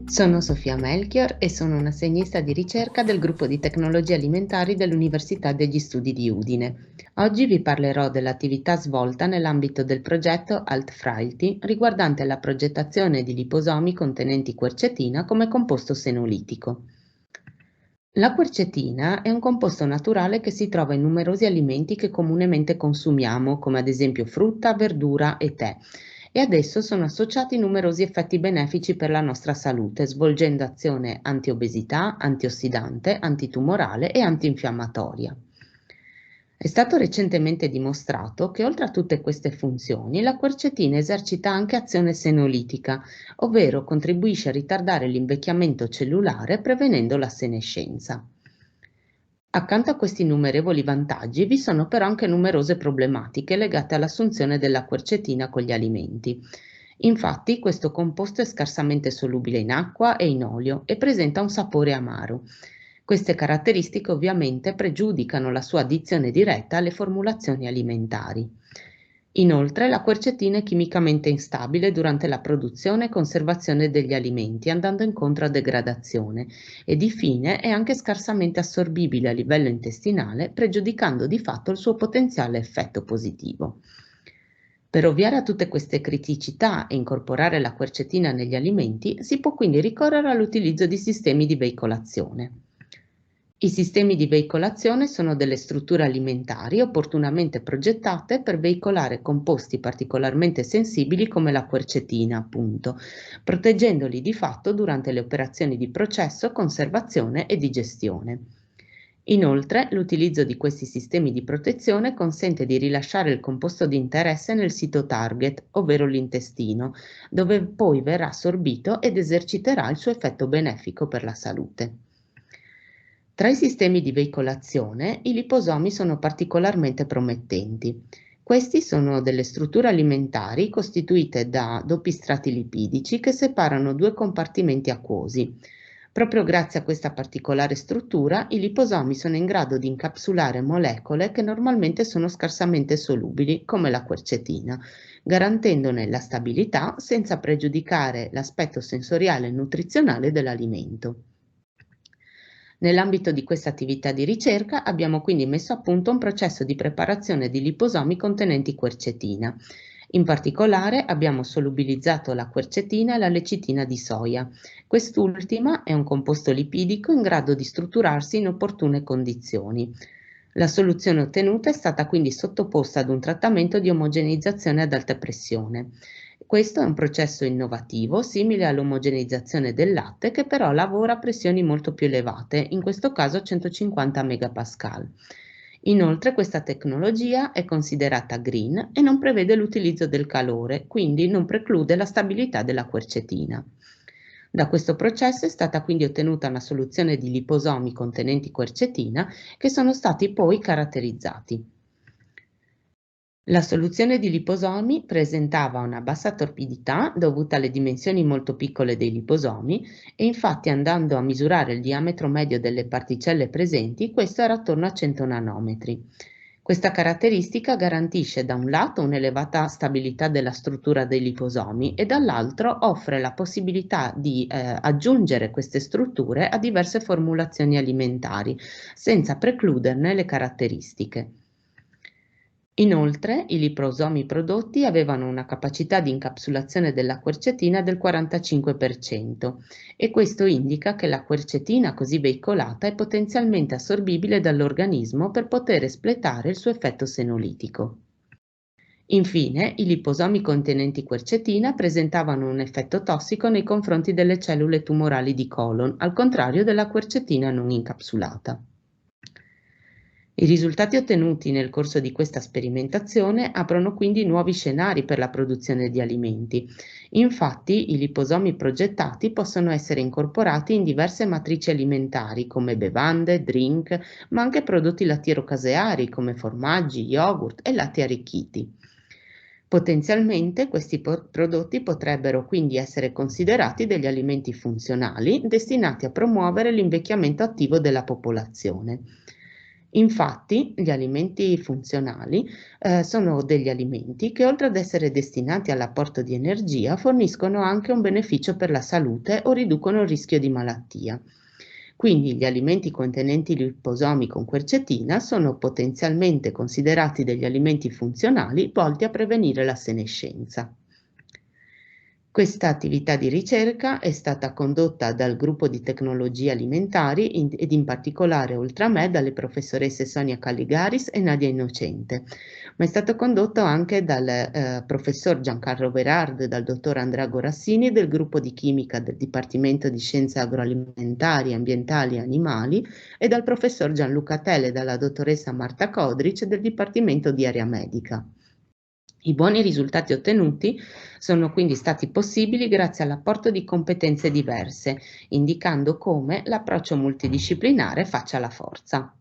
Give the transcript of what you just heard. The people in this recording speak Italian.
Sono Sofia Melchior e sono un'assegnista di ricerca del gruppo di tecnologie alimentari dell'Università degli Studi di Udine. Oggi vi parlerò dell'attività svolta nell'ambito del progetto Alt-Frailty riguardante la progettazione di liposomi contenenti quercetina come composto senolitico. La quercetina è un composto naturale che si trova in numerosi alimenti che comunemente consumiamo, come ad esempio frutta, verdura e tè, e ad esso sono associati numerosi effetti benefici per la nostra salute, svolgendo azione antiobesità, antiossidante, antitumorale e antinfiammatoria. È stato recentemente dimostrato che oltre a tutte queste funzioni, la quercetina esercita anche azione senolitica, ovvero contribuisce a ritardare l'invecchiamento cellulare prevenendo la senescenza. Accanto a questi innumerevoli vantaggi vi sono però anche numerose problematiche legate all'assunzione della quercetina con gli alimenti. Infatti, questo composto è scarsamente solubile in acqua e in olio e presenta un sapore amaro. Queste caratteristiche ovviamente pregiudicano la sua addizione diretta alle formulazioni alimentari. Inoltre, la quercetina è chimicamente instabile durante la produzione e conservazione degli alimenti, andando incontro a degradazione, e di fine è anche scarsamente assorbibile a livello intestinale, pregiudicando di fatto il suo potenziale effetto positivo. Per ovviare a tutte queste criticità e incorporare la quercetina negli alimenti, si può quindi ricorrere all'utilizzo di sistemi di veicolazione. I sistemi di veicolazione sono delle strutture alimentari opportunamente progettate per veicolare composti particolarmente sensibili come la quercetina, appunto, proteggendoli di fatto durante le operazioni di processo, conservazione e digestione. Inoltre, l'utilizzo di questi sistemi di protezione consente di rilasciare il composto di interesse nel sito target, ovvero l'intestino, dove poi verrà assorbito ed eserciterà il suo effetto benefico per la salute. Tra i sistemi di veicolazione, i liposomi sono particolarmente promettenti. Questi sono delle strutture alimentari costituite da doppi strati lipidici che separano due compartimenti acquosi. Proprio grazie a questa particolare struttura, i liposomi sono in grado di incapsulare molecole che normalmente sono scarsamente solubili, come la quercetina, garantendone la stabilità senza pregiudicare l'aspetto sensoriale e nutrizionale dell'alimento. Nell'ambito di questa attività di ricerca abbiamo quindi messo a punto un processo di preparazione di liposomi contenenti quercetina. In particolare abbiamo solubilizzato la quercetina e la lecitina di soia. Quest'ultima è un composto lipidico in grado di strutturarsi in opportune condizioni. La soluzione ottenuta è stata quindi sottoposta ad un trattamento di omogeneizzazione ad alta pressione. Questo è un processo innovativo, simile all'omogeneizzazione del latte, che però lavora a pressioni molto più elevate, in questo caso 150 megapascal. Inoltre questa tecnologia è considerata green e non prevede l'utilizzo del calore, quindi non preclude la stabilità della quercetina. Da questo processo è stata quindi ottenuta una soluzione di liposomi contenenti quercetina che sono stati poi caratterizzati. La soluzione di liposomi presentava una bassa torpidità dovuta alle dimensioni molto piccole dei liposomi e infatti andando a misurare il diametro medio delle particelle presenti, questo era attorno a 100 nanometri. Questa caratteristica garantisce da un lato un'elevata stabilità della struttura dei liposomi e dall'altro offre la possibilità di aggiungere queste strutture a diverse formulazioni alimentari, senza precluderne le caratteristiche. Inoltre, i liposomi prodotti avevano una capacità di incapsulazione della quercetina del 45% e questo indica che la quercetina così veicolata è potenzialmente assorbibile dall'organismo per poter espletare il suo effetto senolitico. Infine, i liposomi contenenti quercetina presentavano un effetto tossico nei confronti delle cellule tumorali di colon, al contrario della quercetina non incapsulata. I risultati ottenuti nel corso di questa sperimentazione aprono quindi nuovi scenari per la produzione di alimenti. Infatti, i liposomi progettati possono essere incorporati in diverse matrici alimentari come bevande, drink, ma anche prodotti lattiero-caseari come formaggi, yogurt e latte arricchiti. Potenzialmente questi prodotti potrebbero quindi essere considerati degli alimenti funzionali destinati a promuovere l'invecchiamento attivo della popolazione. Infatti, gli alimenti funzionali sono degli alimenti che oltre ad essere destinati all'apporto di energia, forniscono anche un beneficio per la salute o riducono il rischio di malattia. Quindi gli alimenti contenenti liposomi con quercetina sono potenzialmente considerati degli alimenti funzionali volti a prevenire la senescenza. Questa attività di ricerca è stata condotta dal gruppo di tecnologie alimentari ed in particolare, oltre a me, dalle professoresse Sonia Calligaris e Nadia Innocente, ma è stato condotto anche dal professor Giancarlo Berard, dal dottor Andrea Gorassini del gruppo di chimica del Dipartimento di Scienze Agroalimentari, Ambientali e Animali e dal professor Gianluca Tele e dalla dottoressa Marta Codric del Dipartimento di Area Medica. I buoni risultati ottenuti sono quindi stati possibili grazie all'apporto di competenze diverse, indicando come l'approccio multidisciplinare faccia la forza.